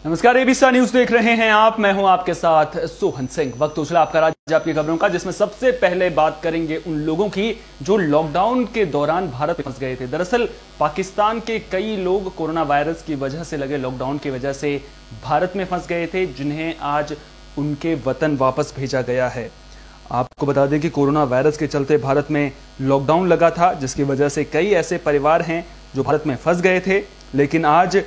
नमस्कार, ABC news देख रहे हैं आप। मैं हूं आपके साथ सोहन सिंह। वक्त उछला आपका राज्य आपकी खबरों का, जिसमें सबसे पहले बात करेंगे उन लोगों की जो लॉकडाउन के दौरान भारत में फंस गए थे। दरअसल पाकिस्तान के कई लोग कोरोना वायरस की वजह से लगे लॉकडाउन की वजह से भारत में फंस गए थे, जिन्हें आज उनके वतन वापस भेजा गया है। आपको बता दें कि कोरोना वायरस के चलते भारत में लॉकडाउन लगा था, जिसकी वजह से कई ऐसे परिवार हैं जो भारत में फंस गए थे, लेकिन आज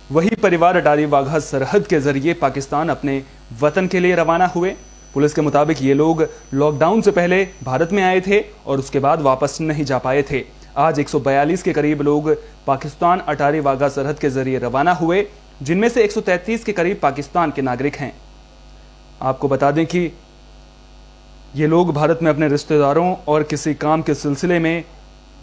वही परिवार अटारी वाघा सरहद के जरिए पाकिस्तान अपने वतन के लिए रवाना हुए। पुलिस के मुताबिक ये लोग लॉकडाउन से पहले भारत में आए थे और उसके बाद वापस नहीं जा पाए थे। आज 142 के करीब लोग पाकिस्तान अटारी वाघा सरहद के जरिए रवाना हुए, जिनमें से 133 के करीब पाकिस्तान के नागरिक हैं। आपको बता दें कि ये लोग भारत में अपने रिश्तेदारों और किसी काम के सिलसिले में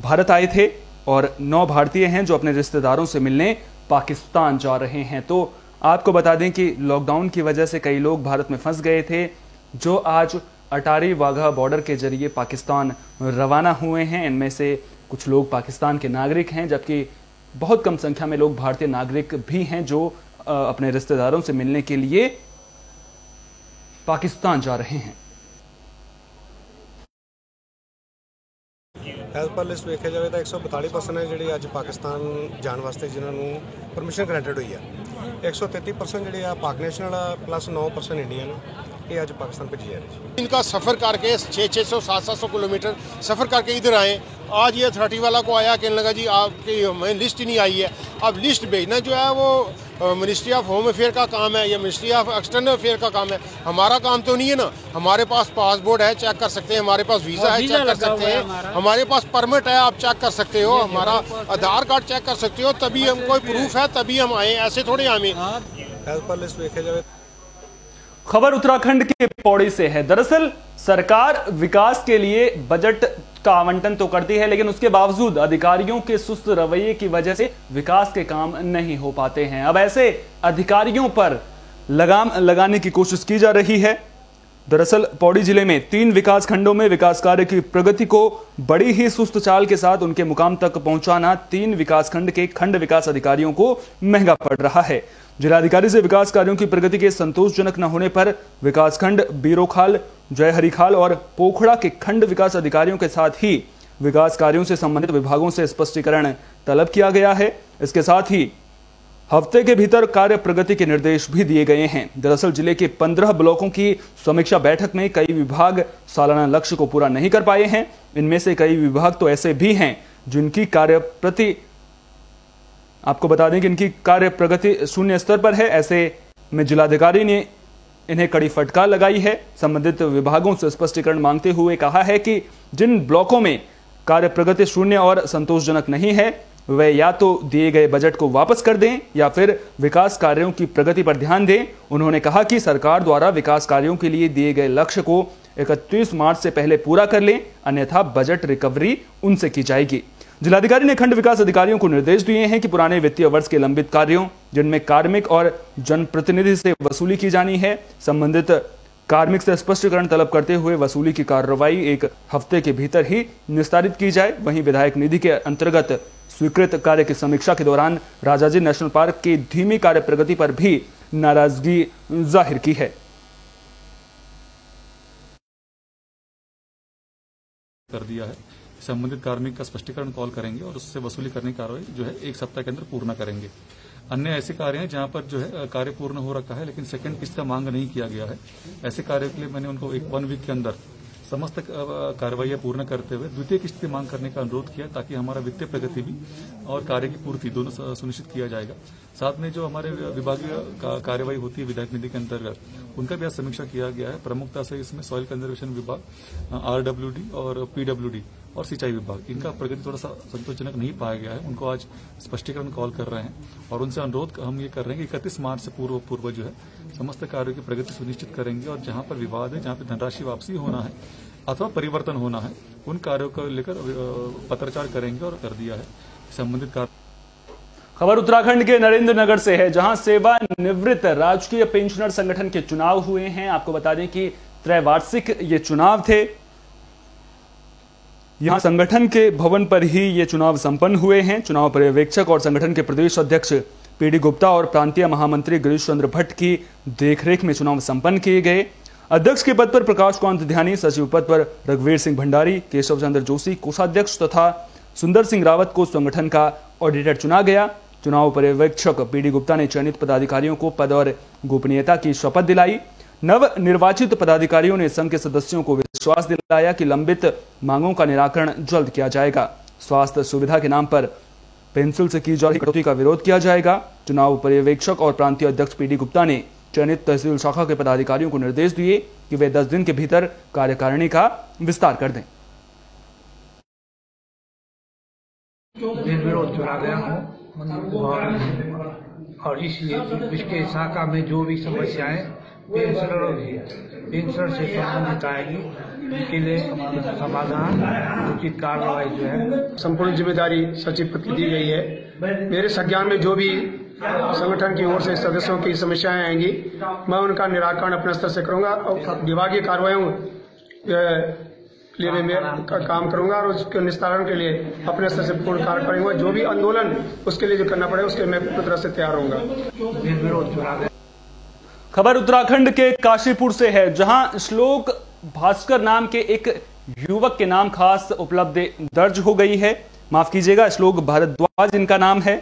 भारत आए थे और 9 भारतीय हैं जो अपने रिश्तेदारों से मिलने पाकिस्तान जा रहे हैं। तो आपको बता दें कि लॉकडाउन की वजह से कई लोग भारत में फंस गए थे, जो आज अटारी वाघा बॉर्डर के जरिए पाकिस्तान रवाना हुए हैं। इनमें से कुछ लोग पाकिस्तान के नागरिक हैं, जबकि बहुत कम संख्या में लोग भारतीय नागरिक भी हैं जो अपने रिश्तेदारों से मिलने के लिए पाकिस्तान जा रहे हैं। एज पर लिस्ट देखा जाए तो 142% है जी अज पाकिस्तान जाने वास्ते जिन्होंने परमिशन ग्रांटेड हुई है। 133% जी पाक नेशनल प्लस 9% इंडियन ये अज पाकिस्तान भेजी जा रही है। इनका सफ़र करके 600 700 किलोमीटर सफ़र करके इधर आए। आज ये अथॉरिटी वाला को आया, कहने लगा जी आपकी हमें लिस्ट ही नहीं आई है। अब लिस्ट भेजना जो है वो मिनिस्ट्री ऑफ होम अफेयर का काम है या मिनिस्ट्री ऑफ एक्सटर्नल अफेयर का काम है। हमारा काम तो नहीं है ना। हमारे पास पासपोर्ट है, चेक कर सकते हैं। हमारे पास वीज़ा है, चेक कर सकते हैं। हमारे पास परमिट है, आप चेक कर सकते हो। हमारा आधार कार्ड चेक कर सकते हो, तभी हम कोई प्रूफ है तभी हम आए, ऐसे थोड़े हमें। एज पर लिस्ट देखा जाए। खबर उत्तराखंड के पौड़ी से है। दरअसल सरकार विकास के लिए बजट का आवंटन तो करती है, लेकिन उसके बावजूद अधिकारियों के सुस्त रवैये की वजह से विकास के काम नहीं हो पाते हैं। अब ऐसे अधिकारियों पर लगाम लगाने की कोशिश की जा रही है। दरअसल पौड़ी जिले में 3 विकास खंडों में विकास कार्य की प्रगति को बड़ी ही सुस्त चाल के साथ उनके मुकाम तक पहुंचाना 3 विकास खंड के खंड विकास अधिकारियों को महंगा पड़ रहा है। जिलाधिकारी से विकास कार्यों की प्रगति के संतोषजनक न होने पर विकासखंड बीरोखाल, जयहरीखाल और पोखड़ा के खंड विकास अधिकारियों के साथ ही विकास कार्यों से संबंधित विभागों से स्पष्टीकरण तलब किया गया है। इसके साथ ही हफ्ते के भीतर कार्य प्रगति के निर्देश भी दिए गए हैं। दरअसल जिले के 15 ब्लॉकों की समीक्षा बैठक में कई विभाग सालाना लक्ष्य को पूरा नहीं कर पाए हैं। इनमें से कई विभाग तो ऐसे भी हैं जिनकी आपको बता दें कि इनकी कार्य प्रगति शून्य स्तर पर है। ऐसे में जिलाधिकारी ने इन्हें कड़ी फटकार लगाई है। संबंधित विभागों से स्पष्टीकरण मांगते हुए कहा है कि जिन ब्लॉकों में कार्य प्रगति शून्य और संतोषजनक नहीं है, वे या तो दिए गए बजट को वापस कर दें या फिर विकास कार्यों की प्रगति पर ध्यान दें। उन्होंने कहा कि सरकार द्वारा विकास कार्यों के लिए दिए गए लक्ष्य को 31 मार्च से पहले पूरा कर लें, अन्यथा बजट रिकवरी उनसे की जाएगी। जिलाधिकारी ने खंड विकास अधिकारियों को निर्देश दिए हैं कि पुराने वित्तीय वर्ष के लंबित कार्यों जिनमें कार्मिक और जनप्रतिनिधि से वसूली की जानी है, संबंधित कार्मिक से स्पष्टीकरण तलब करते हुए वसूली की कार्रवाई 1 हफ्ते के भीतर ही निस्तारित की जाए। वहीं विधायक निधि के अंतर्गत स्वीकृत कार्य की समीक्षा के दौरान राजाजी नेशनल पार्क की धीमी कार्य प्रगति पर भी नाराजगी जाहिर की है। कर दिया है। संबंधित कार्मिक का स्पष्टीकरण कॉल करेंगे और उससे वसूली करने की कार्रवाई जो है 1 सप्ताह के अंदर पूर्ण करेंगे। अन्य ऐसे कार्य हैं जहां पर जो है कार्य पूर्ण हो रखा है लेकिन सेकंड किस्त का मांग नहीं किया गया है। ऐसे कार्य के लिए मैंने उनको 1 वीक के अंदर समस्त कार्रवाइयां पूर्ण करते हुए द्वितीय किस्त की मांग करने का अनुरोध किया, ताकि हमारा वित्तीय प्रगति भी और कार्य की पूर्ति दोनों सुनिश्चित किया जाएगा। साथ में जो हमारे विभागीय कार्यवाही होती है विधायक निधि के अंतर्गत, उनका भी आज समीक्षा किया गया है। प्रमुखता से इसमें सॉइल कंजर्वेशन विभाग, RWD और PWD और सिंचाई विभाग, इनका प्रगति थोड़ा सा संतोषजनक नहीं पाया गया है। उनको आज स्पष्टीकरण कॉल कर रहे हैं और उनसे अनुरोध हम ये कर रहे हैं कि 31 मार्च से पूर्व जो है समस्त कार्यों की प्रगति सुनिश्चित करेंगे और जहां पर विवाद है, जहां पर धनराशि वापसी होना है अथवा परिवर्तन होना है, उन कार्यों को लेकर पत्राचार करेंगे और कर दिया है संबंधित कार्य। खबर उत्तराखंड के नरेंद्र नगर से है, जहां सेवानिवृत्त राजकीय पेंशनर संगठन के चुनाव हुए हैं। आपको बता दें कि त्रैवार्षिक ये चुनाव थे। यहां संगठन के भवन पर ही ये चुनाव संपन्न हुए हैं। चुनाव पर्यवेक्षक और संगठन के प्रदेश अध्यक्ष पीडी गुप्ता और प्रांतीय महामंत्री गिरीश चंद्र भट्ट की देखरेख में चुनाव संपन्न किए गए। अध्यक्ष के पद पर प्रकाश कांत ध्यानी, सचिव पद पर रघुवीर सिंह भंडारी, केशव चंद्र जोशी कोषाध्यक्ष तथा सुंदर सिंह रावत को संगठन का ऑडिटर चुना गया। चुनाव पर्यवेक्षक पीडी गुप्ता ने चयनित पदाधिकारियों को पद और गोपनीयता की शपथ दिलाई। नव निर्वाचित पदाधिकारियों ने संघ के सदस्यों को विश्वास दिलाया कि लंबित मांगों का निराकरण जल्द किया जाएगा। स्वास्थ्य सुविधा के नाम पर पेंसिल से की जा रही कटौती का विरोध किया जाएगा। चुनाव पर्यवेक्षक और प्रांतीय अध्यक्ष पीडी गुप्ता ने चयनित तहसील शाखा के पदाधिकारियों को निर्देश दिए कि वे 10 दिन के भीतर कार्यकारिणी का विस्तार कर दें। निर्विरोध चुना गया हूँ और इसलिए इसके शाखा में जो भी समस्याएं पेंशनरों की पेंशन से संबंधित आएगी उनके लिए समाधान उचित कार्रवाई जो है संपूर्ण जिम्मेदारी सचिव पद की दी गई है। मेरे संज्ञान में जो भी संगठन की ओर से सदस्यों की समस्याएं आएंगी मैं उनका निराकरण अपने स्तर से करूंगा और विभागीय कार्रवाइयों लिए मैं काम करूंगा और उसके निस्तारण के लिए अपने स्तर से पूर्ण कार्य करूंगा। जो भी आंदोलन उसके लिए जो करना पड़ेगा उसके लिए मैं पूरी तरह से तैयार रहूंगा। खबर उत्तराखंड के काशीपुर से है, जहां श्लोक भास्कर नाम के एक युवक के नाम खास उपलब्धि दर्ज हो गई है। माफ कीजिएगा, श्लोक भारद्वाज इनका नाम है।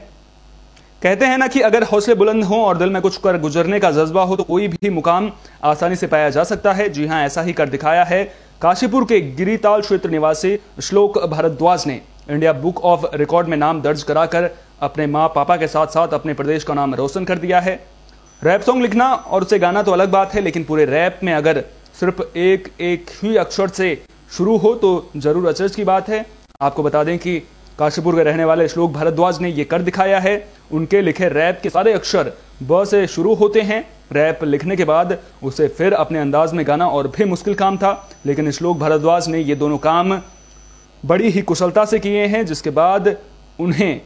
कहते हैं ना कि अगर हौसले बुलंद हों और दिल में कुछ कर गुजरने का जज्बा हो तो कोई भी मुकाम आसानी से पाया जा सकता है। जी हां, ऐसा ही कर दिखाया है काशीपुर के गिरिताल क्षेत्र निवासी श्लोक भारद्वाज ने। इंडिया बुक ऑफ रिकॉर्ड में नाम दर्ज कराकर अपने माँ पापा के साथ साथ अपने प्रदेश का नाम रोशन कर दिया है। रैप सॉन्ग लिखना और उसे गाना तो अलग बात है, लेकिन पूरे रैप में अगर सिर्फ एक ही अक्षर से शुरू हो तो जरूर अचरज की बात है। आपको बता दें कि काशीपुर के रहने वाले श्लोक भारद्वाज ने यह कर दिखाया है। उनके लिखे रैप के सारे अक्षर ब से शुरू होते हैं। रैप लिखने के बाद उसे फिर अपने अंदाज में गाना और भी मुश्किल काम था, लेकिन श्लोक भारद्वाज ने ये दोनों काम बड़ी ही कुशलता से किए हैं, जिसके बाद उन्हें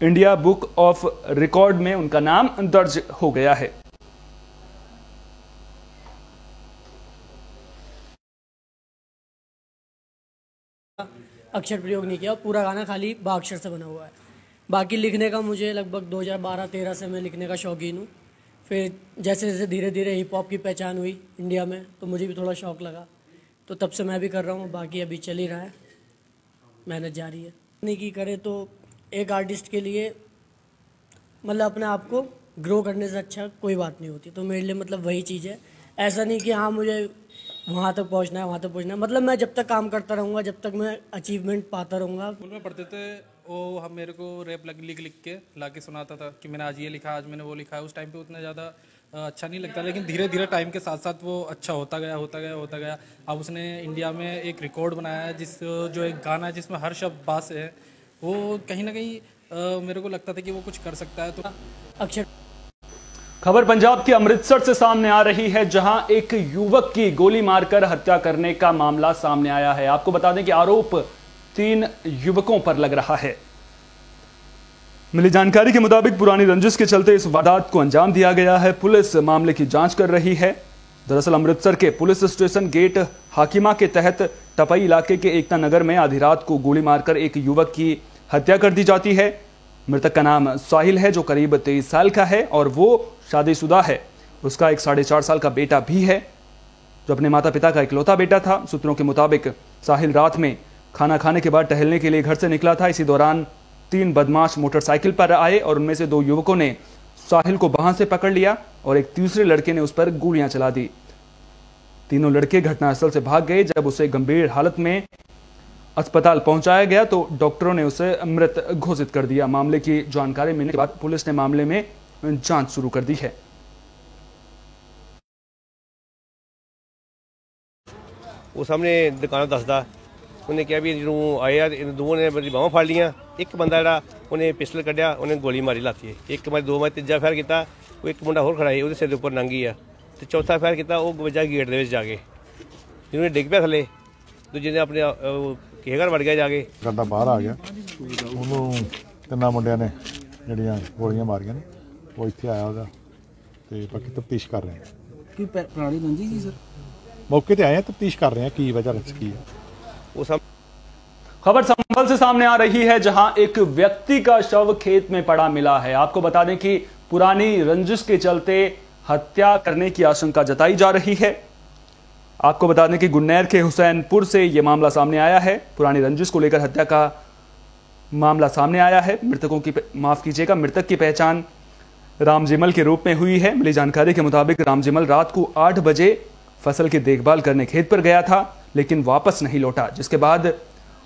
इंडिया बुक ऑफ रिकॉर्ड में उनका नाम दर्ज हो गया है। अक्षर प्रयोग नहीं किया, पूरा गाना खाली बा अक्षर से बना हुआ है। बाकी लिखने का मुझे लगभग 2012-13 से मैं लिखने का शौकीन हूँ। फिर जैसे जैसे धीरे धीरे हिप हॉप की पहचान हुई इंडिया में तो मुझे भी थोड़ा शौक लगा, तो तब से मैं भी कर रहा हूँ। बाकी अभी चल ही रहा है, मेहनत जारी है। नहीं की करे तो एक आर्टिस्ट के लिए मतलब अपने आप को ग्रो करने से अच्छा कोई बात नहीं होती। तो मेरे लिए मतलब वही चीज़ है। ऐसा नहीं कि हाँ मुझे वहाँ तक पहुँचना है, वहाँ तक पहुँचना है। मतलब मैं जब तक काम करता रहूँगा, जब तक मैं अचीवमेंट पाता रहूँगा। स्कूल में पढ़ते थे वो हम मेरे को रैप लिख के ला के सुनाता था कि मैंने आज ये लिखा, आज मैंने वो लिखा है। उस टाइम पे उतना ज़्यादा अच्छा नहीं लगता, लेकिन धीरे धीरे टाइम के साथ साथ वो अच्छा होता गया। अब उसने इंडिया में एक रिकॉर्ड बनाया है जो एक गाना है जिसमें हर शब्द बास है। वो कहीं ना कहीं मेरे को लगता था कि वो कुछ कर सकता है। तो अक्षर खबर पंजाब के अमृतसर से सामने आ रही है, जहां एक युवक की गोली मारकर हत्या करने का मामला सामने आया है। आपको बता दें कि आरोप 3 युवकों पर लग रहा है। मिली जानकारी के मुताबिक पुरानी रंजिश के चलते इस वारदात को अंजाम दिया गया है। पुलिस मामले की जांच कर रही है। दरअसल अमृतसर के पुलिस स्टेशन गेट हाकिमा के तहत टपई इलाके के एकता नगर में आधी रात को गोली मारकर एक युवक की हत्या कर दी जाती है। मृतक का नाम साहिल है, जो करीब 23 साल का है और वो शादीशुदा है। उसका एक 4.5 साल का बेटा भी है, जो अपने माता पिता का इकलौता बेटा था। सूत्रों के मुताबिक साहिल रात में खाना खाने के बाद टहलने के लिए घर से निकला था। इसी दौरान 3 बदमाश मोटरसाइकिल पर आए और उनमें से 2 युवकों ने साहिल को बाहों से पकड़ लिया और एक तीसरे लड़के ने उस पर गोलियां चला दी। तीनों लड़के घटनास्थल से भाग गए। जब उसे गंभीर हालत में अस्पताल पहुंचाया गया तो डॉक्टरों ने उसे मृत घोषित कर दिया। मामले की जानकारी मिलने के बाद पुलिस ने मामले में जांच शुरू कर दी है। वो सामने दुकान दसदा उन्हें कहा भी जो आया दो ने मेरी बाहों फड़ लिया। एक बंदा जरा उन्हें पिस्टल कढ़िया, उन्हें गोली मारी लाती है। एक मारी 2 मारी, तीजा फायर किया, वो एक मुंडा होर खड़ा है, वो सिर के उपर नंगी है। तो चौथा फायर किया, वो वजा गेट के जाके जिन्होंने डिग पिया थले, दूजे ने अपने घर वड़ गया जाके गड्ढा बाहर आ गया। ਉਹਨੂੰ 3 ਮੁੰਡਿਆਂ ਨੇ ਜਿਹੜੀਆਂ ਗੋਲੀਆਂ ਮਾਰੀਆਂ ਨੇ ਉਹ ਇੱਥੇ ਆਇਆ ਉਹਦਾ ਤੇ ਬਾਕੀ ਤਫਤੀਸ਼ ਕਰ ਰਹੇ ਹਾਂ। ਕੀ ਪੁਰਾਣੀ ਰੰਜੀ ਜੀ ਸਰ? मौके ਤੇ ਆਏ हैं, तफ्तीश कर रहे हैं की वजह की है। वो सब खबर संभल से सामने आ रही है, जहां एक व्यक्ति का शव खेत में पड़ा मिला है। आपको बता दें कि पुरानी रंजिश के चलते हत्या करने की आशंका जताई जा रही है। आपको बता दें कि गुन्नैर के हुसैनपुर से यह मामला सामने आया है। पुरानी रंजिश को लेकर हत्या का मामला सामने आया है। मृतक की पहचान रामजिमल के रूप में हुई है। मिली जानकारी के मुताबिक रामजिमल रात को 8 बजे फसल की देखभाल करने खेत पर गया था, लेकिन वापस नहीं लौटा, जिसके बाद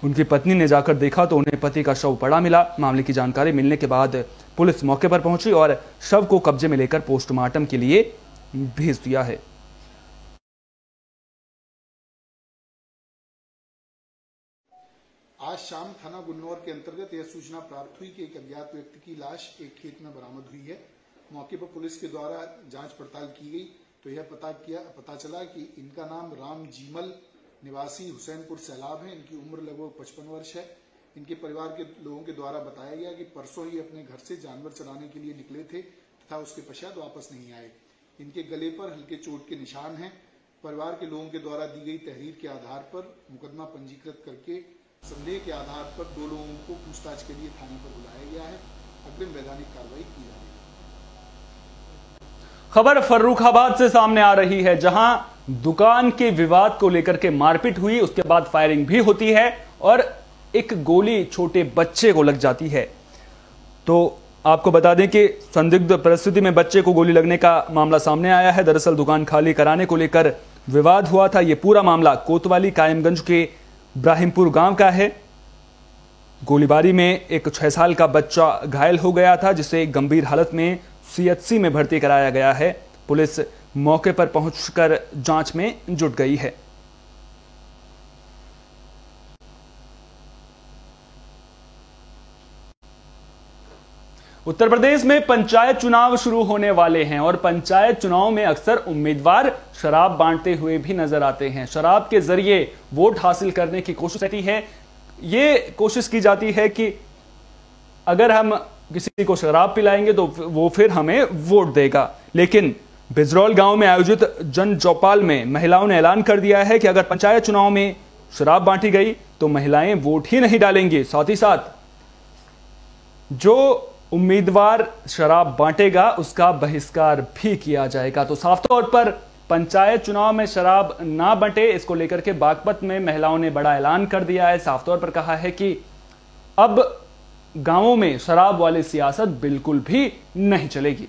उनकी पत्नी ने जाकर देखा तो उन्हें पति का शव पड़ा मिला। मामले की जानकारी मिलने के बाद पुलिस मौके पर पहुंची और शव को कब्जे में लेकर पोस्टमार्टम के लिए भेज दिया है। आज शाम थाना गुन्नौर के अंतर्गत यह सूचना प्राप्त हुई कि एक अज्ञात व्यक्ति की लाश एक खेत में बरामद हुई है। मौके पर पुलिस के द्वारा जांच पड़ताल की गई तो यह पता चला कि इनका नाम रामजिमल निवासी हुसैनपुर सैलाब है। इनकी उम्र लगभग 55 वर्ष है। इनके परिवार के लोगों के द्वारा बताया गया कि परसों ही अपने घर से जानवर चराने के लिए निकले थे तथा उसके पश्चात वापस नहीं आए। इनके गले पर हल्के चोट के निशान हैं। परिवार के लोगों के द्वारा दी गई तहरीर के आधार पर मुकदमा पंजीकृत करके संदेह के आधार पर 2 लोगों को पूछताछ के लिए थाने पर बुलाया गया है। अग्रिम वैधानिक कार्रवाई की जा रही है। खबर फर्रुखाबाद से सामने आ रही है, जहां दुकान के विवाद को लेकर के मारपीट हुई, उसके बाद फायरिंग भी होती है और एक गोली छोटे बच्चे को लग जाती है। तो आपको बता दें कि संदिग्ध परिस्थिति में बच्चे को गोली लगने का मामला सामने आया है। दरअसल दुकान खाली कराने को लेकर विवाद हुआ था। यह पूरा मामला कोतवाली कायमगंज के इब्राहिमपुर गांव का है। गोलीबारी में एक 6 साल का बच्चा घायल हो गया था, जिसे गंभीर हालत में सीएचसी में भर्ती कराया गया है। पुलिस मौके पर पहुंचकर जांच में जुट गई है। उत्तर प्रदेश में पंचायत चुनाव शुरू होने वाले हैं और पंचायत चुनाव में अक्सर उम्मीदवार शराब बांटते हुए भी नजर आते हैं। शराब के जरिए वोट हासिल करने की कोशिश रहती है। ये कोशिश की जाती है कि अगर हम किसी को शराब पिलाएंगे तो वो फिर हमें वोट देगा। लेकिन बिजरौल गांव में आयोजित जन चौपाल में महिलाओं ने ऐलान कर दिया है कि अगर पंचायत चुनाव में शराब बांटी गई तो महिलाएं वोट ही नहीं डालेंगी। साथ ही साथ जो उम्मीदवार शराब बांटेगा उसका बहिष्कार भी किया जाएगा। तो साफ तौर पर पंचायत चुनाव में शराब ना बंटे, इसको लेकर के बागपत में महिलाओं ने बड़ा ऐलान कर दिया है। साफ तौर पर कहा है कि अब गांवों में शराब वाली सियासत बिल्कुल भी नहीं चलेगी।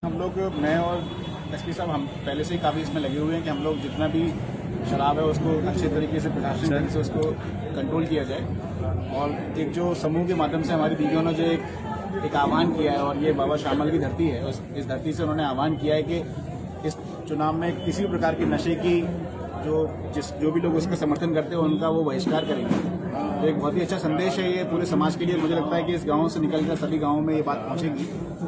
हम लोग, मैं और एसपी साहब, हम पहले से ही काफ़ी इसमें लगे हुए हैं कि हम लोग जितना भी शराब है उसको अच्छे तरीके से प्रशासन ढंग से उसको कंट्रोल किया जाए। और एक जो समूह के माध्यम से हमारी दीदियों ने जो एक आह्वान किया है, और ये बाबा श्यामल की धरती है, इस धरती से उन्होंने आह्वान किया है कि इस चुनाव में किसी भी प्रकार की नशे की जो भी लोग उसका समर्थन करते हैं उनका वो बहिष्कार करेंगे। तो एक बहुत ही अच्छा संदेश है ये पूरे समाज के लिए। मुझे लगता है कि इस गांव से निकलकर सभी गांवों में ये बात पहुंचेगी।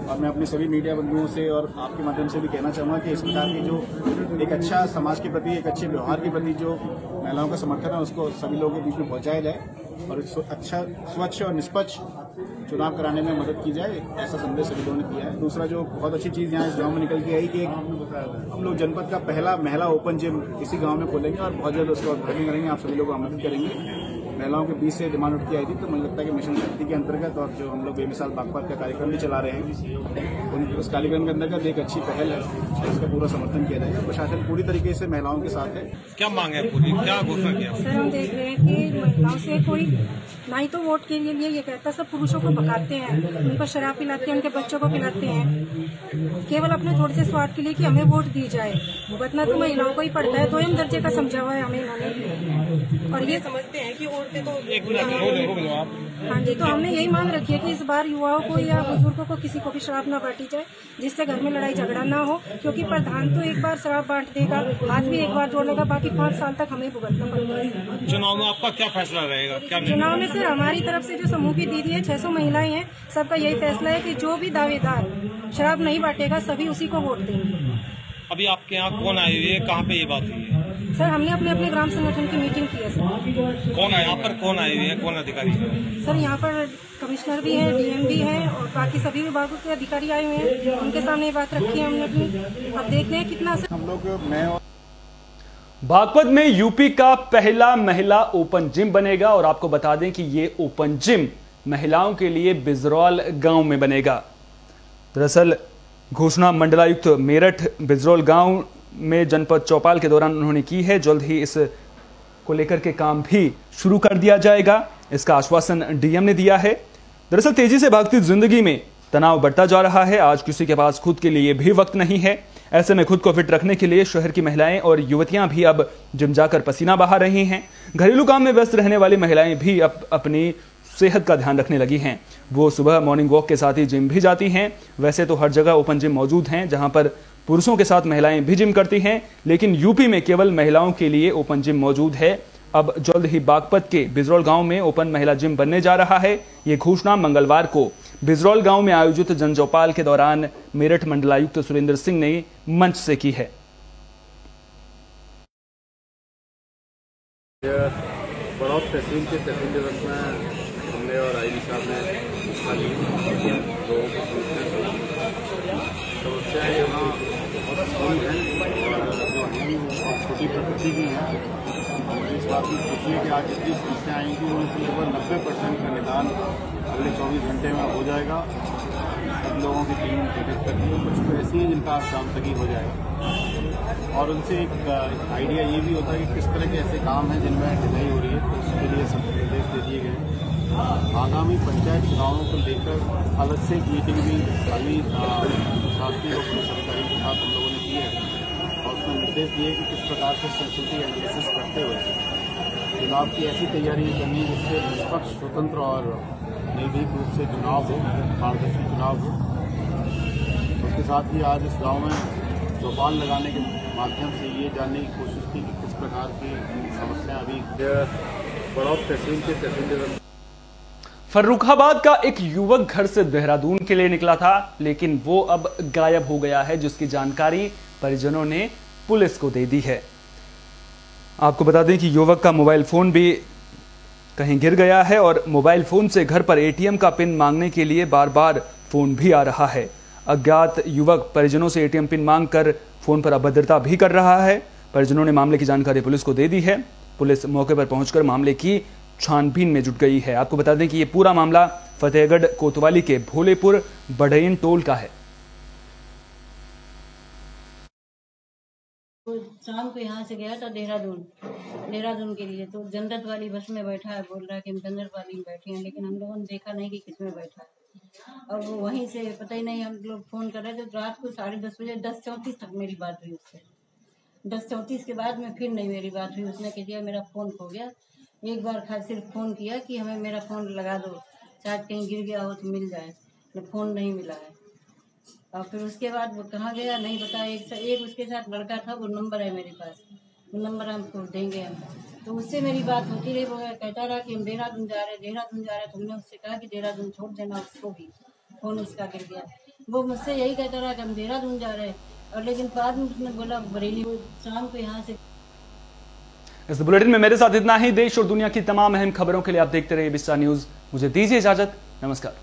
और मैं अपने सभी मीडिया बंधुओं से और आपके माध्यम से भी कहना चाहूँगा कि इस प्रकार की जो एक अच्छा समाज के प्रति, एक अच्छे व्यवहार के प्रति जो महिलाओं का समर्थन है उसको सभी लोगों के बीच में पहुँचाया जाए और अच्छा, स्वच्छ और निष्पक्ष चुनाव कराने में मदद की जाए, ऐसा संदेश सभी लोगों ने किया है। दूसरा जो बहुत अच्छी चीज़ यहाँ इस गाँव में निकल के आई कि हम लोग जनपद का पहला महिला ओपन जिम इसी गाँव में खोलेंगे और बहुत जल्द उसका उद्घाटन करेंगे। आप सभी लोग आमंत्रित करेंगे। महिलाओं के बीच से डिमांड उठ के आई थी, तो मुझे लगता है कि मिशन शक्ति के अंतर्गत और जो हम लोग बेमिसाल बागपत का कार्यक्रम भी चला रहे हैं, उस कार्यक्रम के अंतर्गत एक अच्छी पहल है, इसका पूरा समर्थन किया जाएगा। प्रशासन पूरी तरीके से महिलाओं के साथ है। क्या मांग है पूरी, क्या घोषणा किया? सर, हम देख रहे हैं कि महिलाओं से कोई ना ही तो वोट के लिए ये कहता, सब पुरुषों को भगाते हैं, उनको शराब पिलाते हैं, उनके बच्चों को पिलाते हैं, केवल अपने थोड़े से स्वार्थ के लिए कि हमें वोट दी जाए। भुगतना तो महिलाओं को ही पड़ता है। 2 दर्जे का समझा हुआ है हमें इन्होंने, और ये समझते हैं कि औरतें तो हाँ जी। तो हमने यही मांग रखी है कि इस बार युवाओं को या बुजुर्गों को किसी को भी शराब न बांटी जाए, जिससे घर में लड़ाई झगड़ा ना हो। क्योंकि प्रधान तो एक बार शराब बांट देगा, हाथ भी एक बार जोड़ लेगा, बाकी 5 साल तक हमें भुगतना पड़ेगा। चुनाव में आपका क्या फैसला रहेगा? क्या चुनाव में सर हमारी तरफ से जो समूह की दीदी है, 600 महिलाएं हैं, सबका यही फैसला है कि जो भी दावेदार शराब नहीं बांटेगा सभी उसी को वोट देंगे। अभी आपके यहाँ कौन आए हुए है, कहाँ पे ये बात हुई है? सर, हमने अपने ग्राम संगठन की मीटिंग की है सर। कौन है यहाँ पर, कौन आए हुए हैं, कौन अधिकारी है? सर, यहाँ पर कमिश्नर भी है, डीएम भी है और बाकी सभी विभागों के अधिकारी आए हुए हैं। उनके सामने ये बात रखी है हमने अपनी। अब देखते हैं कितना हम लोग, मैं और बागपत में यूपी का पहला महिला ओपन जिम बनेगा और आपको बता दें कि ये ओपन जिम महिलाओं के लिए बिजरौल गांव में बनेगा। दरअसल घोषणा मंडलायुक्त मेरठ बिजरौल गांव में जनपद चौपाल के दौरान उन्होंने की है। जल्द ही इस को लेकर के काम भी शुरू कर दिया जाएगा, इसका आश्वासन डीएम ने दिया है। दरअसल तेजी से भागती जिंदगी में तनाव बढ़ता जा रहा है। आज किसी के पास खुद के लिए भी वक्त नहीं है। ऐसे में खुद को फिट रखने के लिए शहर की महिलाएं और युवतियां भी अब जिम जाकर पसीना बहा रही हैं। घरेलू काम में व्यस्त रहने वाली महिलाएं भी अब अपनी सेहत का ध्यान रखने लगी हैं। वो सुबह मॉर्निंग वॉक के साथ ही जिम भी जाती हैं। वैसे तो हर जगह ओपन जिम मौजूद हैं जहां पर पुरुषों के साथ महिलाएं भी जिम करती हैं, लेकिन यूपी में केवल महिलाओं के लिए ओपन जिम मौजूद है। अब जल्द ही बागपत के बिजरौल गांव में ओपन महिला जिम बनने जा रहा है। ये घोषणा मंगलवार को बिजरौल गांव में आयोजित जनचौपाल के दौरान मेरठ मंडलायुक्त सुरेंद्र सिंह ने मंच से की है। बड़ौद तहसील के तहसील दिवस में हमने और आईजी साहब ने समस्याएं यहाँ बहुत कम हैं और छोटी प्रकृति की हैं। मुझे इस बात की खुशी है कि आज जितनी समस्याएं आएंगी उनमें से लगभग 90% का निदान अगले 24 घंटे में हो जाएगा। सब लोगों की टीम गठित करती है, कुछ तो ऐसी हैं जिनका आज शाम तक ही हो जाएगा। और उनसे एक आइडिया ये भी होता है कि किस तरह के ऐसे काम हैं जिनमें ढिलाई हो रही है, तो उसके लिए सब निर्देश दे दिए गए हैं। आगामी पंचायत चुनावों को लेकर अलग से एक मीटिंग भी अभी शासकीय और पुलिस अधिकारियों के साथ हम लोगों ने की है और उसमें निर्देश दिए कि किस प्रकार से सेंसिटिव एनालिसिस करते हुए चुनाव की ऐसी तैयारी करनी है जिससे निष्पक्ष, स्वतंत्र और निर्भीक रूप से चुनाव हो, पारदर्शी चुनाव हो। उसके साथ ही आज इस गाँव में चौपाल लगाने के माध्यम से ये जानने की कोशिश की कि किस प्रकार की समस्या अभी बड़ौद तहसील के तहसील। फर्रुखाबाद का एक युवक घर से देहरादून के लिए निकला था, लेकिन वो अब गायब हो गया है, जिसकी जानकारी परिजनों ने पुलिस को दे दी है। आपको बता दें कि युवक का मोबाइल फोन भी कहीं गिर गया है और मोबाइल फोन से घर पर एटीएम का पिन मांगने के लिए बार बार फोन भी आ रहा है। अज्ञात युवक परिजनों से एटीएम पिन मांगकर फोन पर अभद्रता भी कर रहा है। परिजनों ने मामले की जानकारी पुलिस को दे दी है। पुलिस मौके पर पहुंचकर मामले की छानबीन में जुट गई है। आपको बता दें कि ये पूरा मामला फतेहगढ़ कोतवाली के भोलेपुर बढ़ईन टोल का है। शाम को यहाँ से गया था देहरादून के लिए, तो जनरत वाली बस में बैठा है, बोल रहा है कि हम जनरत वाली में बैठे हैं, लेकिन हम लोगों ने देखा नहीं कि किसमें बैठा है। और वो वहीं से पता ही नहीं, हम लोग फोन कर रहे थे तो रात को 10:30 बजे 10:34 तक मेरी बात हुई उससे। 10:34 के बाद में फिर नहीं मेरी बात हुई। उसने कह दिया मेरा फोन खो गया। एक बार सिर्फ फोन किया कि हमें मेरा फोन लगा दो, शायद कहीं गिर गया हो तो मिल जाए, लेकिन फोन नहीं मिला है। और फिर उसके बाद वो कहाँ गया नहीं पता। एक उसके साथ लड़का था, वो नंबर है मेरे पास, वो नंबर हमको देंगे हम, तो उससे मेरी बात होती रही। वो कहता रहा कि हम देहरादून जा रहे तो हमने उससे कहा कि देहरादून छोड़ देना उसको भी, फोन उसका गिर गया। वो मुझसे यही कहता रहा कि हम देहरादून जा रहे हैं, और लेकिन बाद में उसने बोला बरेली। वो शाम को यहाँ से। इस बुलेटिन में मेरे साथ इतना ही। देश और दुनिया की तमाम अहम खबरों के लिए आप देखते रहिए विस्तार न्यूज। मुझे दीजिए इजाजत, नमस्कार।